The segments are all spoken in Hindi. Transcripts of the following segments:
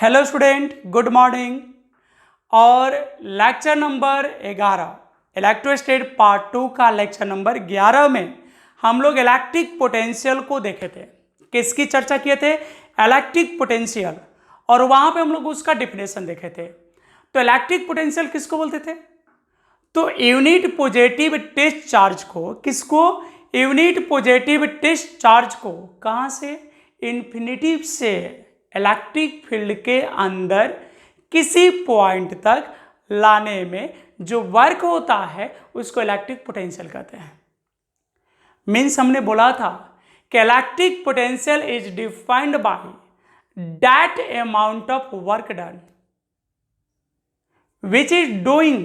Hello student, good morning. और लेक्चर नंबर 11 इलेक्ट्रोस्टैट पार्ट 2 का लेक्चर नंबर 11 में हम लोग इलेक्ट्रिक पोटेंशियल को देखे थे। किसकी चर्चा किए थे? Electric potential. और वहां पे हम लोग उसका डिफिनेशन देखे थे। तो इलेक्ट्रिक पोटेंशियल किसको बोलते थे? तो यूनिट पॉजिटिव टेस्ट चार्ज को, किसको? यूनिट पॉजिटिव टेस्ट चार्ज को कहां से? इन्फिनिटी से इलेक्ट्रिक फील्ड के अंदर किसी पॉइंट तक लाने में जो वर्क होता है उसको इलेक्ट्रिक पोटेंशियल कहते हैं। मीन्स हमने बोला था कि electric potential is defined by that amount of work done which is doing,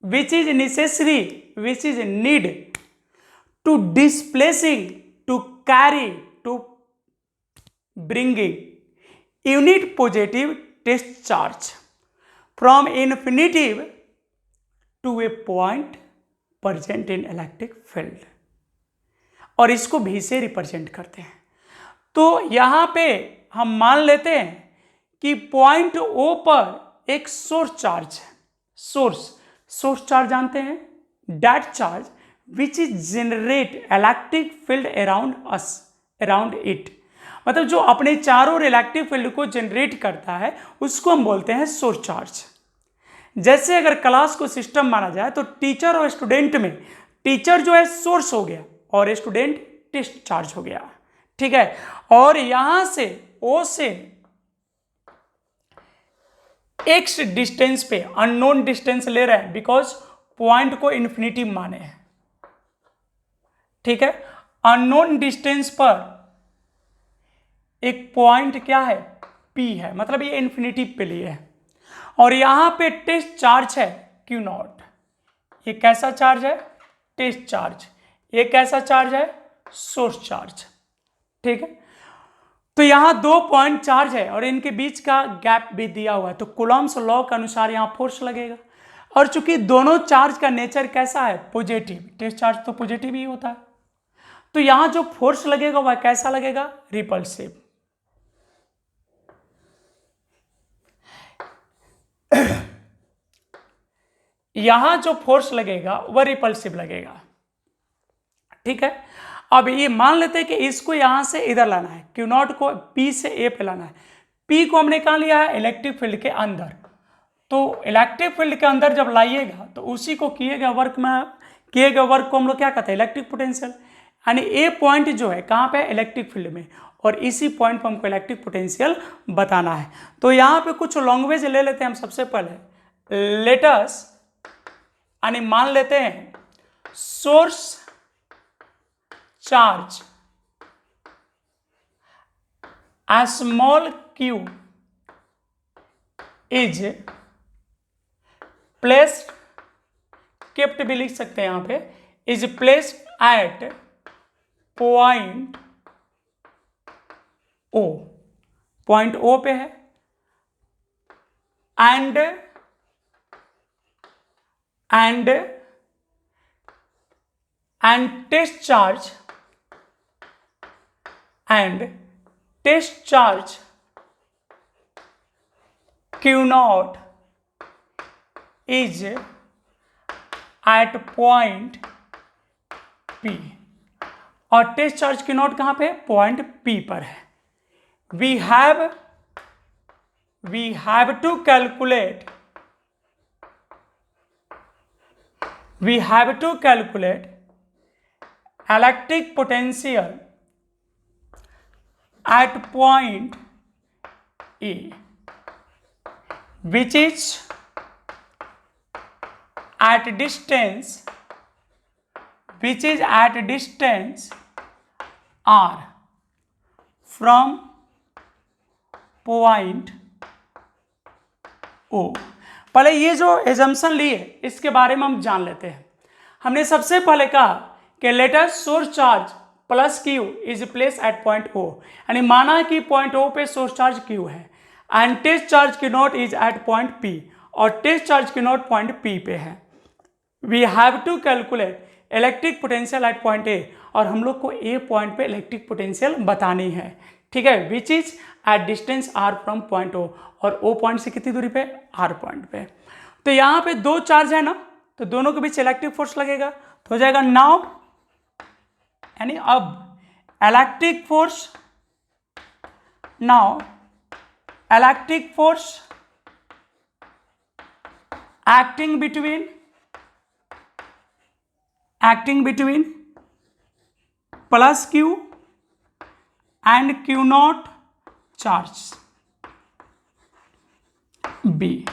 which is necessary, which is need to displacing, to carry, to bringing unit positive test charge from infinitive to a point present in electric field, और इसको भी से रिप्रेजेंट करते हैं। तो यहां पे हम मान लेते हैं कि पॉइंट ओ पर एक सोर्स चार्ज है। सोर्स चार्ज जानते हैं? That charge which is generate electric field around us, around it, मतलब जो अपने चारों इलेक्ट्रिक फील्ड को जनरेट करता है उसको हम बोलते हैं सोर्स चार्ज। जैसे अगर क्लास को सिस्टम माना जाए तो टीचर और स्टूडेंट में टीचर जो है सोर्स हो गया और स्टूडेंट टेस्ट चार्ज हो गया, ठीक है। और यहां से ओ से एक्स डिस्टेंस पे अननोन डिस्टेंस ले रहे हैं बिकॉज पॉइंट को इन्फिनिटी माने हैं, ठीक है। अननोन डिस्टेंस पर एक पॉइंट क्या है? P है, मतलब ये इन्फिनिटी पे लिए है। और यहां पे टेस्ट चार्ज है Q नॉट। ये कैसा चार्ज है? Test charge. ये कैसा चार्ज है? सोर्स चार्ज, ठीक है। तो यहां दो पॉइंट चार्ज है और इनके बीच का गैप भी दिया हुआ है, तो कूलॉम्स लॉ के अनुसार यहां फोर्स लगेगा। और चूंकि दोनों चार्ज का नेचर कैसा है? पॉजिटिव। टेस्ट चार्ज तो पॉजिटिव ही होता है, तो यहां जो फोर्स लगेगा वह कैसा लगेगा? रिपल्सिव। यहां जो फोर्स लगेगा वह रिपल्सिव लगेगा, ठीक है। अब ये मान लेते हैं कि इसको यहां से इधर लाना है, क्यू नॉट को P से A पे लाना है। P को हमने कहां लिया है? इलेक्ट्रिक फील्ड के अंदर। तो इलेक्ट्रिक फील्ड के अंदर जब लाइएगा तो उसी को किए गए वर्क को हम लोग क्या कहते हैं? Electric potential. यानी ए पॉइंट जो है कहां पे? इलेक्ट्रिक फील्ड में, और इसी पॉइंट पर हमको इलेक्ट्रिक पोटेंशियल बताना है। तो यहां पे कुछ लैंग्वेज ले लेते हैं हम। सबसे पहले लेटस यानी मान लेते हैं source charge a small q is placed, kept भी लिख सकते हैं यहां पे, is placed at point O, point O पे है, and test charge Q naught is at point P, और टेस्ट चार्ज Q naught कहां पे? पॉइंट P पर है। we have to calculate electric potential at point A, which is at distance R from point O। पहले ये जो एजम्पशन लिए इसके बारे में हम जान लेते हैं। हमने सबसे पहले कहा कि letter source charge plus Q is place at point O, यानी माना कि पॉइंट O पे सोर्स चार्ज Q है, and test charge Q nought is at point P, और test charge Q nought point P पे है। We have to calculate electric potential at point A, और हम लोग को A पॉइंट पे इलेक्ट्रिक पोटेंशियल बतानी है, ठीक है, which is at distance R from point ओ, और ओ पॉइंट से कितनी दूरी पे, आर पॉइंट पे। तो यहाँ पे दो चार्ज है ना, तो दोनों के बीच इलेक्ट्रिक फोर्स लगेगा, तो हो जाएगा नाउ, यानी अब electric force, now electric force acting between plus q and q naught charge b।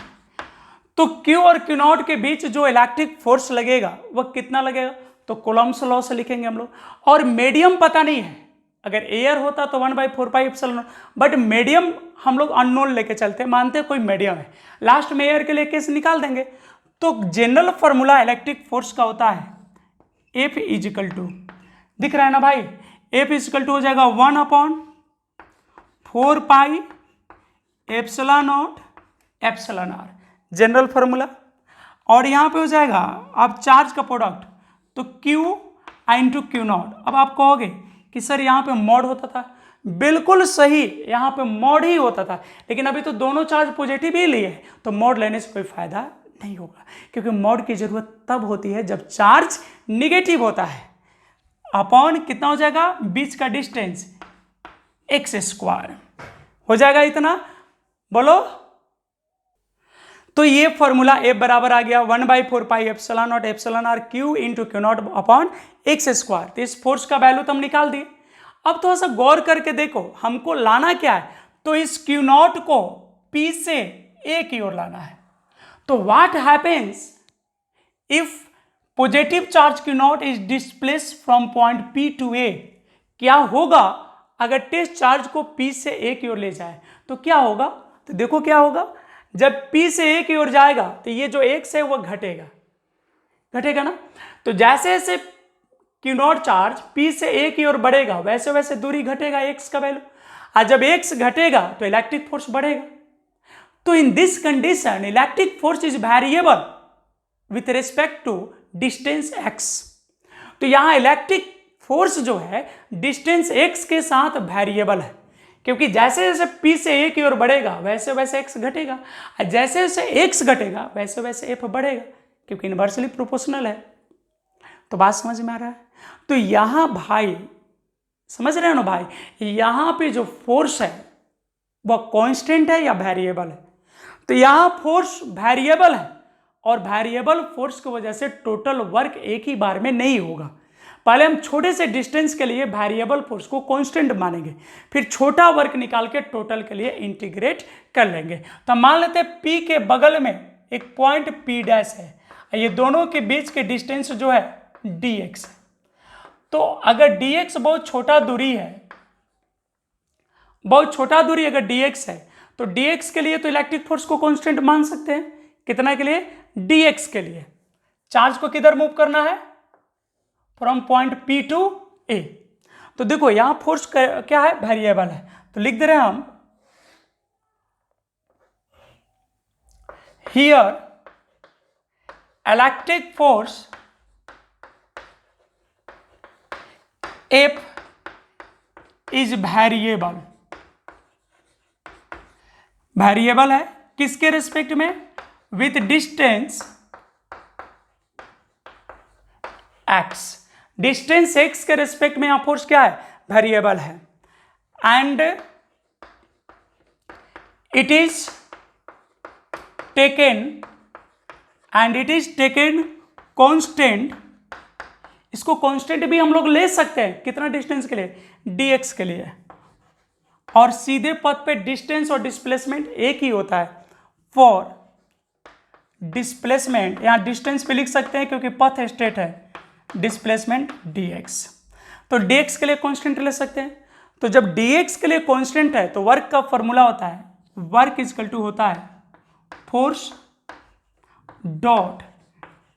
तो q और q naught के बीच जो इलेक्ट्रिक फोर्स लगेगा वह कितना लगेगा, तो कूलम्ब्स लॉ से लिखेंगे हम लोग। और मीडियम पता नहीं है, अगर एयर होता तो 1/4πε, बट मीडियम हम लोग अननोन लेके चलते हैं, मानते हैं कोई मीडियम है, लास्ट में एयर के लिए केस निकाल देंगे। तो जनरल फॉर्मूला इलेक्ट्रिक फोर्स का होता है F इजिकल टू, दिख रहा है ना भाई, F इजिकल टू हो जाएगा 1/4πε0 जनरल फॉर्मूला। और यहाँ पे हो जाएगा अब चार्ज का प्रोडक्ट, तो Q इंटू Q नॉट। अब आप कहोगे कि सर यहाँ पे मॉड होता था, बिल्कुल सही, यहाँ पे मॉड ही होता था, लेकिन अभी तो दोनों चार्ज पॉजिटिव ही लिए हैं, तो मॉड लेने से कोई फायदा नहीं होगा, क्योंकि मॉड की जरूरत तब होती है जब चार्ज निगेटिव होता है। अपॉन कितना हो जाएगा, बीच का डिस्टेंस x² हो जाएगा इतना, बोलो। तो ये फॉर्मूला F बराबर आ गया 1/4πε0 Q into Q not upon x²। तो इस फोर्स का वैल्यू तो हम निकाल दिए। अब थोड़ा सा गौर करके देखो, हमको लाना क्या है, तो इस Q नॉट को P से A की ओर लाना है। तो what happens if positive charge Q nought is displace from point P to A, क्या होगा अगर टेस्ट चार्ज को P से A की ओर ले जाए, तो क्या होगा, तो देखो क्या होगा, जब P से A की ओर जाएगा तो ये जो x है वो घटेगा, घटेगा ना। तो जैसे जैसे Q नॉट चार्ज P से A की ओर बढ़ेगा वैसे वैसे दूरी घटेगा x का वैल्यू, और जब x घटेगा तो इलेक्ट्रिक फोर्स बढ़ेगा। तो in this condition electric force is variable with respect to distance x। तो यहां इलेक्ट्रिक फोर्स जो है डिस्टेंस x के साथ वेरिएबल है, क्योंकि जैसे जैसे P से A की ओर बढ़ेगा वैसे वैसे x घटेगा, और जैसे जैसे x घटेगा वैसे वैसे F बढ़ेगा, क्योंकि इनवर्सली प्रोपोर्शनल है। तो बात समझ में आ रहा है। तो यहां भाई समझ रहे हो ना भाई, यहां पे जो फोर्स है वह कांस्टेंट है या वेरिएबल है, तो यहां फोर्स वेरिएबल है, और वेरिएबल फोर्स की वजह से टोटल वर्क एक ही बार में नहीं होगा। पहले हम छोटे से डिस्टेंस के लिए वेरिएबल फोर्स को कांस्टेंट मानेंगे, फिर छोटा वर्क निकाल के टोटल के लिए इंटीग्रेट कर लेंगे। तो मान लेते हैं P के बगल में एक पॉइंट P डैश है, ये दोनों के बीच के डिस्टेंस जो है dx है। तो अगर dx बहुत छोटा दूरी है, बहुत छोटा दूरी अगर dx है, तो dx के लिए तो इलेक्ट्रिक फोर्स को कांस्टेंट मान सकते हैं, कितना के लिए, dx के लिए। चार्ज को किधर मूव करना है, from point P to A। तो देखो यहां फोर्स क्या है, वेरिएबल है, तो लिख दे रहे हैं हम here electric force F is variable, variable है किसके रिस्पेक्ट में, with distance x, distance x के रिस्पेक्ट में यहां फोर्स क्या है, वेरिएबल है, and it is taken constant. इसको कांस्टेंट भी हम लोग ले सकते हैं, कितना डिस्टेंस के लिए, dx के लिए, और सीधे पथ पे डिस्टेंस और डिस्प्लेसमेंट एक ही होता है। फॉर डिस्प्लेसमेंट यहां डिस्टेंस पे लिख सकते हैं क्योंकि पथ स्ट्रेट है, डिस्प्लेसमेंट dx। तो dx के लिए कांस्टेंट ले सकते हैं। तो जब dx के लिए कांस्टेंट है तो वर्क का फॉर्मूला होता है, वर्क इक्वल टू होता है फोर्स डॉट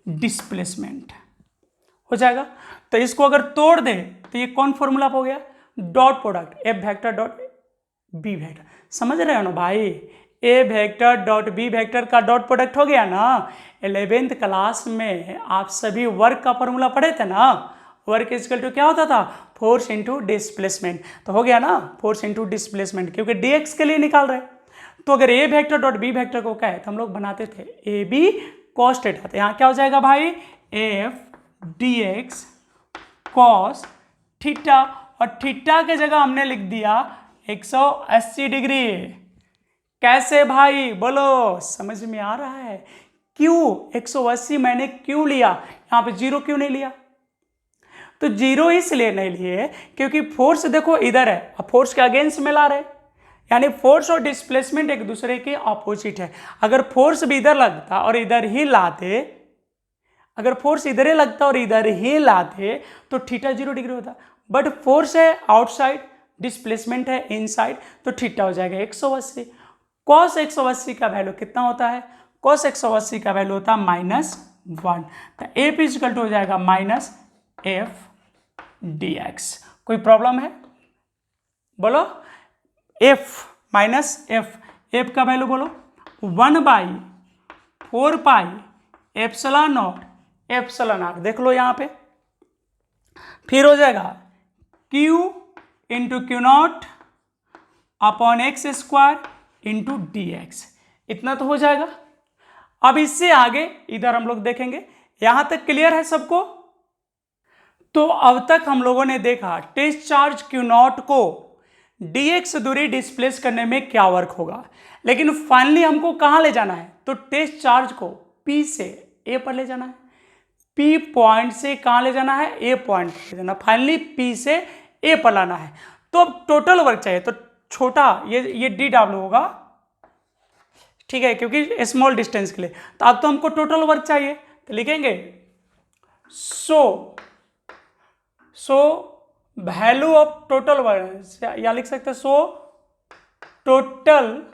डिस्प्लेसमेंट, हो जाएगा। तो इसको अगर तोड़ दे तो ये कौन फॉर्मूला हो गया, dot product F vector dot B vector. समझ रहे हो ना भाई, A vector dot B vector का डॉट प्रोडक्ट हो गया ना। 11th क्लास में आप सभी वर्क का फॉर्मूला पढ़े थे ना, वर्क इक्वल टू क्या होता था, फोर्स इंटू डिस्प्लेसमेंट, तो हो गया ना फोर्स इंटू डिस्प्लेसमेंट, क्योंकि dx के लिए निकाल रहे हैं। तो अगर ए वेक्टर डॉट बी वेक्टर को क्या है तो हम लोग बनाते थे ए बी कॉस थीटा, तो यहाँ क्या हो जाएगा भाई F D x cos theta, और थीटा के जगह हमने लिख दिया 180 डिग्री। कैसे भाई बोलो, समझ में आ रहा है? क्यों 180 मैंने क्यों लिया, यहाँ पे जीरो क्यों नहीं लिया? तो जीरो इसलिए नहीं लिए क्योंकि फोर्स देखो इधर है, अब फोर्स के अगेंस्ट में ला रहे, यानी फोर्स और डिस्प्लेसमेंट एक दूसरे के ऑपोजिट है। अगर फोर्स भी इधर लगता और इधर ही लाते, अगर फोर्स इधर ही लगता और इधर ही लाते तो थीटा 0 डिग्री होता, बट फोर्स है आउटसाइड, डिस्प्लेसमेंट है इनसाइड, तो थीटा हो जाएगा 180। कॉस 180 का वैल्यू कितना होता है? कॉस 180 का वैल्यू होता है -1, तो एफ इक्वल टू हो जाएगा -f dx। कोई प्रॉब्लम है बोलो? f -f का वैल्यू बोलो 1/4 pi epsilon nought epsilon R, देख लो यहाँ पे। फिर हो जाएगा q into Q nought upon X square into D X, इतना तो हो जाएगा। अब इससे आगे इधर हम लोग देखेंगे, यहां तक क्लियर है सबको? तो अब तक हम लोगों ने देखा टेस्ट चार्ज क्यू नॉट को dx दूरी डिस्प्लेस करने में क्या वर्क होगा, लेकिन फाइनली हमको कहां ले जाना है? तो टेस्ट चार्ज को P से A पर ले जाना है, P पॉइंट से कहां ले जाना है? A पॉइंट पर ले जाना, फाइनली P से A पर लाना है। तो अब टोटल वर्क चाहिए, तो छोटा ये DW होगा, ठीक है, क्योंकि स्मॉल डिस्टेंस के लिए। तो अब तो हमको टोटल वर्क चाहिए, तो लिखेंगे so value of total work, या लिख सकते हैं so total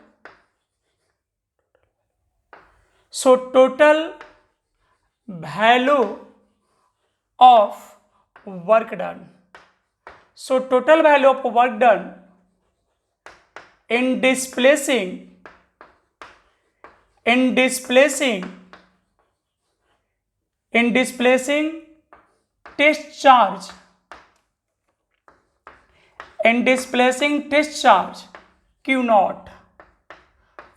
value of work done, so total value of work done in displacing test charge q naught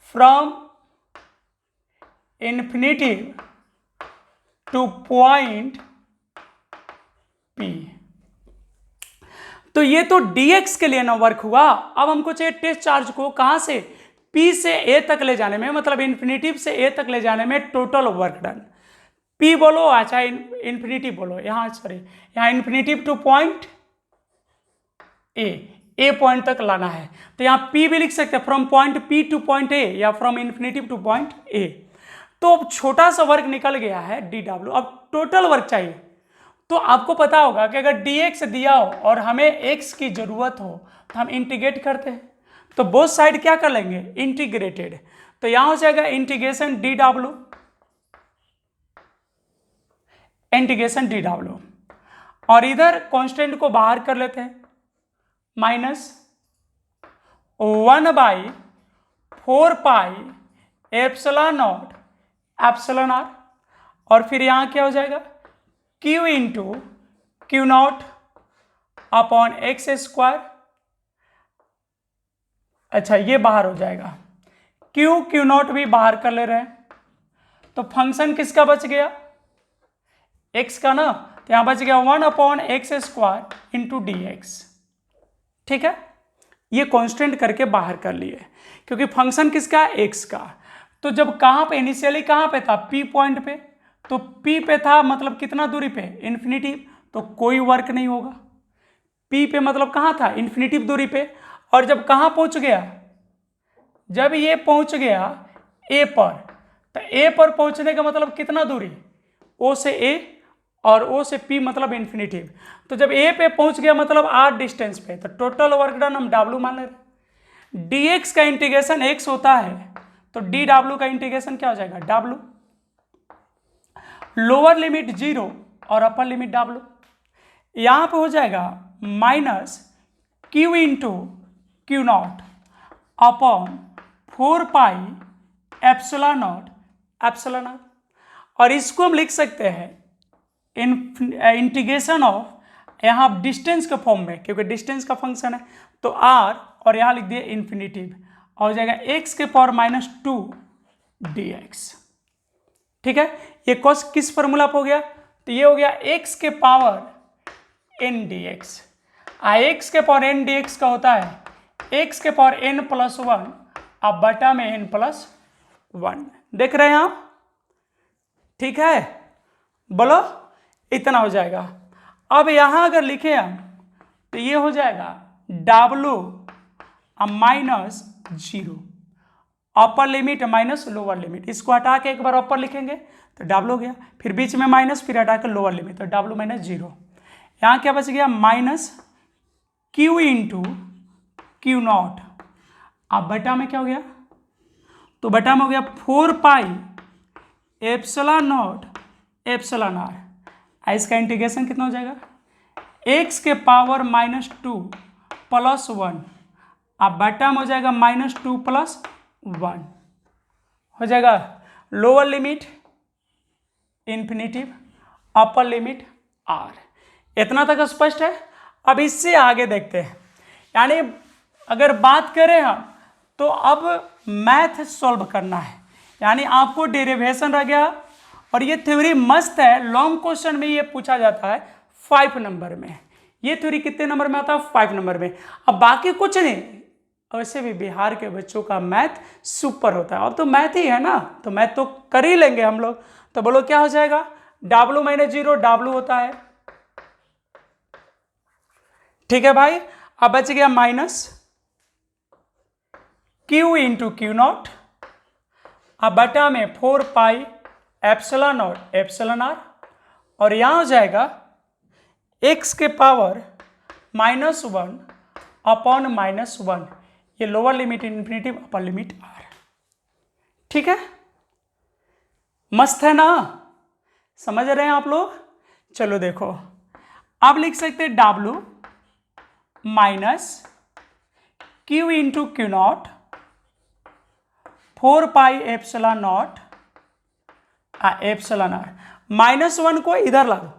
from infinity to point P। तो ये तो dx के लिए ना वर्क हुआ। अब हमको चाहिए टेस्ट चार्ज को कहां से? P से A तक ले जाने में, मतलब इन्फिनिटिव से A तक ले जाने में टोटल वर्क डन। P बोलो, अच्छा इन्फिनिटी बोलो, यहाँ सॉरी यहाँ infinitive two point A point तक लाना है, तो यहाँ P भी लिख सकते हैं from point P two point A या from infinitive two point A। तो अब छोटा सा वर्क निकल गया है DW, अब टोटल वर्क चाहिए। तो आपको पता होगा कि अगर dx दिया हो और हमें x की जरूरत हो तो हम इंटीग्रेट करते हैं, तो बोथ साइड क्या कर लेंगे? इंटीग्रेटेड। तो यहां हो जाएगा इंटीग्रेशन dw, और इधर कांस्टेंट को बाहर कर लेते हैं, -1/4 pi epsilon nought epsilon R, और फिर यहां क्या हो जाएगा? Q into Q nought upon X square, अच्छा ये बाहर हो जाएगा, क्यू नॉट भी बाहर कर ले रहे हैं, तो फंक्शन किसका बच गया? x का ना, तो यहां बच गया 1/x² इंटू dx। ठीक है, ये कांस्टेंट करके बाहर कर लिए, क्योंकि फंक्शन किसका? x का। तो जब कहां पे इनिशियली कहां पे था? P पॉइंट पे, तो P पे था, मतलब कितना दूरी पे? इन्फिनिटिव, तो कोई वर्क नहीं होगा। P पे मतलब कहाँ था? इन्फिनिटिव दूरी पे। और जब कहाँ पहुँच गया? जब ये पहुँच गया A पर, तो A पर पहुँचने का मतलब कितना दूरी? O से A और O से P मतलब इन्फिनिटिव। तो जब A पे पहुँच गया मतलब R डिस्टेंस पे, तो टोटल वर्क डन हम W मान ले रहे। dx का इंटीग्रेशन x होता है, तो dw का इंटीग्रेशन क्या हो जाएगा? W। लोअर लिमिट 0 और अपर लिमिट W, यहां पे हो जाएगा -q into Q nought upon 4 pi epsilon nought epsilon R, और इसको हम लिख सकते हैं इंटीग्रेशन ऑफ यहाँ आप डिस्टेंस के फॉर्म में, क्योंकि डिस्टेंस का फंक्शन है तो आर, और यहाँ लिख दिए इन्फिनिटिव, और हो जाएगा एक्स के पावर -2 dx। ठीक है, ये कॉस किस फॉर्मूला पे हो गया, तो ये हो गया एक्स के पावर n dx। एक्स के पावर n dx का होता है एक्स के पावर n+1 अब बटा में n+1। देख रहे हैं आप, ठीक है, बोलो, इतना हो जाएगा। अब यहां अगर लिखे हम तो ये हो जाएगा W -0 upper limit minus lower limit, इसको हटा के एक बार अपर लिखेंगे तो W हो गया, फिर बीच में माइनस, फिर हटा के लोअर लिमिट तो W -0। यहाँ क्या बच गया -Q इंटू Q0, अब बटा में क्या हो गया, तो बटा में हो गया 4πε0 εr। इसका इंटीग्रेशन कितना हो जाएगा, x के पावर -2 + 1 अब बटा में हो जाएगा -2 + 1 हो जाएगा, lower limit infinitive, upper limit r। इतना तक स्पष्ट है। अब इससे आगे देखते हैं, यानी अगर बात करें हम तो अब मैथ सॉल्व करना है, यानी आपको डेरिवेशन रह गया, और ये थ्योरी मस्त है, लॉन्ग क्वेश्चन में ये पूछा जाता है 5 नंबर में। ये थ्योरी कितने नंबर में आता है, 5 नंबर में। अब बाकी कुछ नहीं, वैसे भी बिहार के बच्चों का मैथ सुपर होता है, और तो मैथ ही है ना, तो मैथ तो कर ही लेंगे हम लोग। तो बोलो क्या हो जाएगा, W -0 W होता है, ठीक है भाई। अब बच गया -Q इंटू Q0 अब बटा में 4πε0 εr, और यहां हो जाएगा x के पावर -1 अपॉन -1, ये lower limit infinitive, upper limit r। ठीक है, मस्त है ना, समझ रहे हैं आप लोग। चलो देखो, आप लिख सकते हैं W -Q into Q0 4πε0 εr। -1 को इधर ला दो,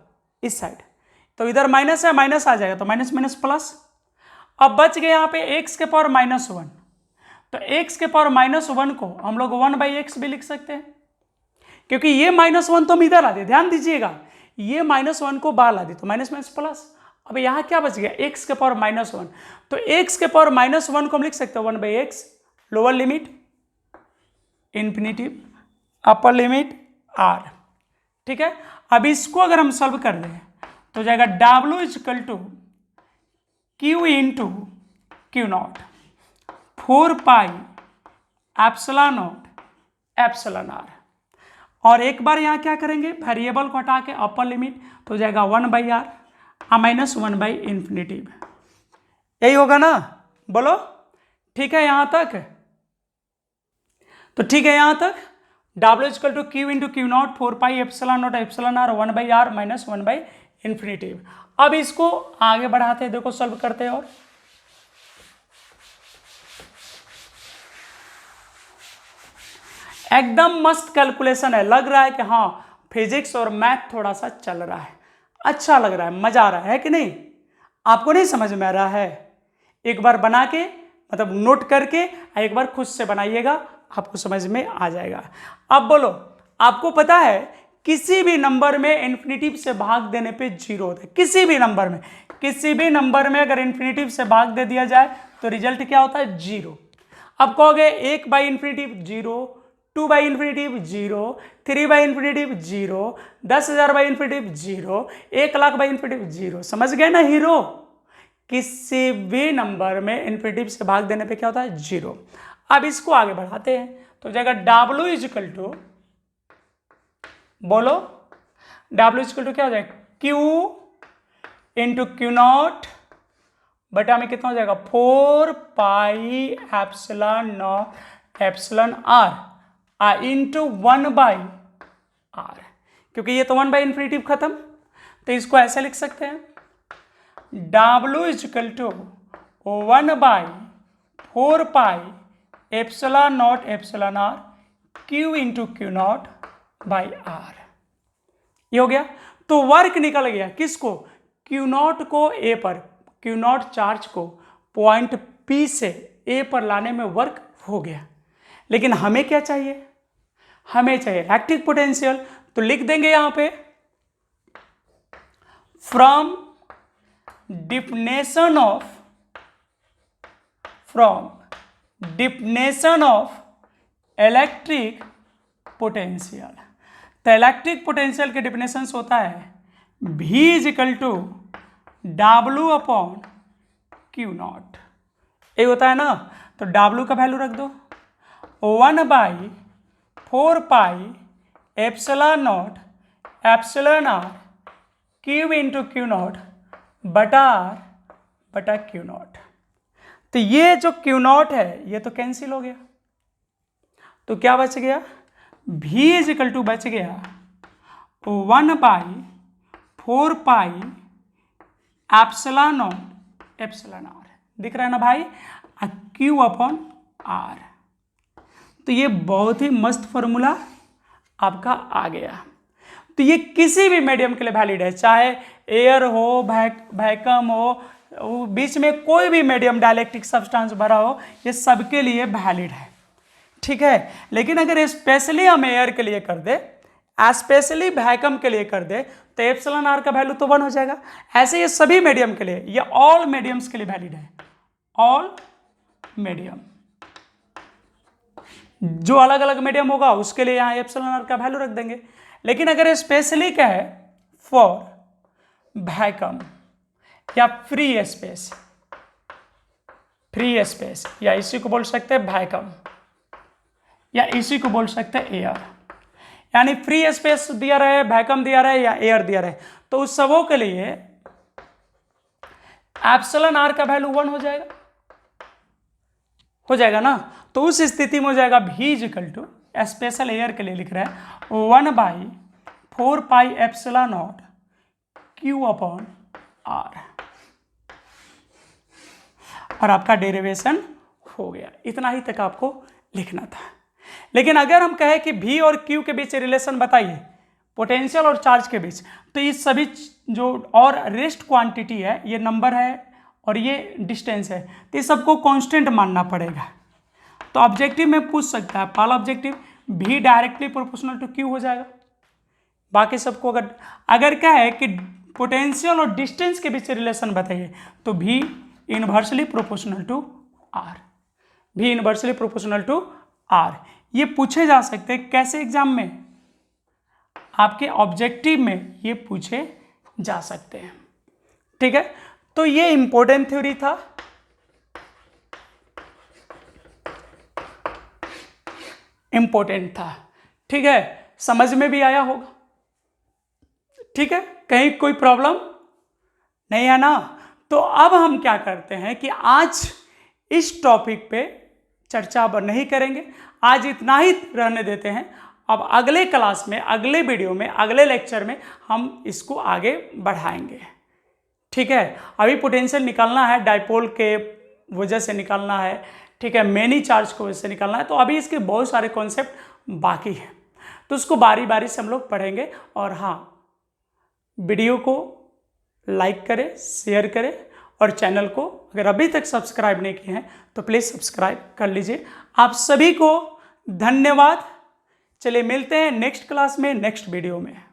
इस साइड, तो इधर माइनस है, माइनस आ जाएगा तो माइनस माइनस प्लस। अब बच गए यहाँ पे x के पावर -1, तो x के पावर -1 को हम लोग 1/x भी लिख सकते हैं, क्योंकि ये -1 तो हम इधर ला दिए, ध्यान दीजिएगा, ये -1 को बाहर ला दिए तो माइनस माइनस प्लस। अब यहाँ क्या बच गया, x के पावर -1, तो x के पावर -1 को हम लिख सकते हैं 1/x, lower limit infinitive, upper limit r। ठीक है, अब इसको अगर हम सॉल्व कर दें तो जाएगा W = Q into Q0 4πε0 εr। और एक बार यहाँ क्या करेंगे, वेरिएबल को हटा के अपर लिमिट तो जाएगा 1/r -1/∞। यही होगा ना, बोलो, ठीक है यहाँ तक। तो ठीक है यहाँ तक, W = Q into Q0 4πε0 εr 1/r -1/∞। अब इसको आगे बढ़ाते हैं, देखो सॉल्व करते हैं, और एकदम मस्त कैलकुलेशन है, लग रहा है कि हाँ फिजिक्स और मैथ थोड़ा सा चल रहा है, अच्छा लग रहा है, मजा आ रहा है कि नहीं। आपको नहीं समझ में आ रहा है, एक बार बना के मतलब नोट करके एक बार खुद से बनाइएगा, आपको समझ में आ जाएगा। अब बोलो, आपको पता है किसी भी नंबर में इन्फिनिटिव से भाग देने पे 0 होता है, किसी भी नंबर में, किसी भी नंबर में अगर इन्फिनिटिव से भाग दे दिया जाए तो रिजल्ट क्या होता है, 0। अब कहोगे 1/∞ 0, 2/∞ 0, 3/∞ 0, 10,000/∞ 0, 1,00,000/∞ 0। समझ गए ना हीरो, किसी भी नंबर में इन्फिनिटिव से भाग देने पे क्या होता है, 0। अब इसको आगे बढ़ाते हैं तो जाएगा W = बोलो, W = क्या हो जाएगा, Q इंटू Q0 बटा में कितना हो जाएगा 4πε0 इंटू 1/r, क्योंकि ये तो 1/∞ खत्म, तो इसको ऐसे लिख सकते हैं W = 1/4πε0 Q इंटू Q0/r। ये हो गया, तो वर्क निकल गया किसको, क्यू नॉट को ए पर, क्यू नॉट चार्ज को पॉइंट पी से ए पर लाने में वर्क हो गया। लेकिन हमें क्या चाहिए, हमें चाहिए इलेक्ट्रिक पोटेंशियल। तो लिख देंगे यहां पे from definition of electric potential. तो इलेक्ट्रिक पोटेंशियल के डिफिनेशन होता है V is equal to W upon Q nought. ये होता है ना, तो W का वैल्यू रख दो 1/4 pi epsilon nought epsilon R Q into Q nought बटा आर बटा क्यू नॉट। तो ये जो क्यू नॉट है ये तो कैंसिल हो गया, तो क्या बच गया, V इज इक्वल टू बच गया 1/4 pi epsilon nought epsilon R, दिख रहा है ना भाई, क्यू अपॉन आर। तो ये बहुत ही मस्त फॉर्मूला आपका आ गया। तो ये किसी भी मीडियम के लिए वैलिड है, चाहे एयर हो, वैक्यूम हो, बीच में कोई भी मीडियम डाइलेक्ट्रिक सब्सटेंस भरा हो, ये सबके लिए वैलिड है, ठीक है। लेकिन अगर स्पेशली हम एयर के लिए कर दे, स्पेशली वैक्यूम के लिए कर दे, तो एप्सिलॉन आर का वैल्यू तो 1 हो जाएगा। ऐसे ये सभी मीडियम के लिए, ये ऑल मीडियम्स के लिए वैलिड है, ऑल मीडियम। जो अलग अलग मीडियम होगा उसके लिए यहाँ एप्सिलॉन आर का वैल्यू रख देंगे। लेकिन अगर स्पेशली क्या है, फॉर वैक्यूम या फ्री स्पेस, या इसी को बोल सकते हैं वैक्यूम, या इसी को बोल सकते हैं एयर, यानी फ्री स्पेस दिया रहे, वैक्यूम दिया रहे या एयर दिया रहे, तो उस सबों के लिए एप्सिलॉन आर का वैल्यू 1 हो जाएगा ना। तो उस स्थिति में हो जाएगा V is equal to, special air के लिए लिख रहे हैं 1/4 pi epsilon nought Q upon R, और आपका डेरिवेशन हो गया। इतना ही तक आपको लिखना था। लेकिन अगर हम कहें कि V और Q के बीच रिलेशन बताइए, पोटेंशियल और चार्ज के बीच, तो ये सभी जो और रेस्ट क्वांटिटी है, ये नंबर है और ये डिस्टेंस है, तो ये सबको कांस्टेंट मानना पड़ेगा। तो ऑब्जेक्टिव में पूछ सकता है, पहला objective V directly proportional to Q हो जाएगा। बाकी सबको अगर क्या है कि पोटेंशियल और डिस्टेंस के बीच रिलेशन बताइए, तो V inversely proportional to R, V inversely proportional to R। ये पूछे जा सकते हैं कैसे एग्जाम में, आपके ऑब्जेक्टिव में ये पूछे जा सकते हैं, ठीक है। तो ये इंपॉर्टेंट थ्योरी था। ठीक है, समझ में भी आया होगा, ठीक है, कहीं कोई प्रॉब्लम नहीं है ना। तो अब हम क्या करते हैं कि आज इस टॉपिक पे चर्चा नहीं करेंगे, आज इतना ही रहने देते हैं। अब अगले क्लास में, अगले वीडियो में, अगले लेक्चर में हम इसको आगे बढ़ाएंगे, ठीक है। अभी पोटेंशियल निकालना है, डाइपोल के वजह से निकालना है, ठीक है, मेनी चार्ज को वजह से निकालना है। तो अभी इसके बहुत सारे कॉन्सेप्ट बाकी हैं, तो उसको बारी बारी से हम लोग पढ़ेंगे। और हाँ, वीडियो को लाइक करें, शेयर करें, और चैनल को अगर अभी तक सब्सक्राइब नहीं किए हैं तो प्लीज़ सब्सक्राइब कर लीजिए। आप सभी को धन्यवाद। चलिए मिलते हैं नेक्स्ट क्लास में, नेक्स्ट वीडियो में।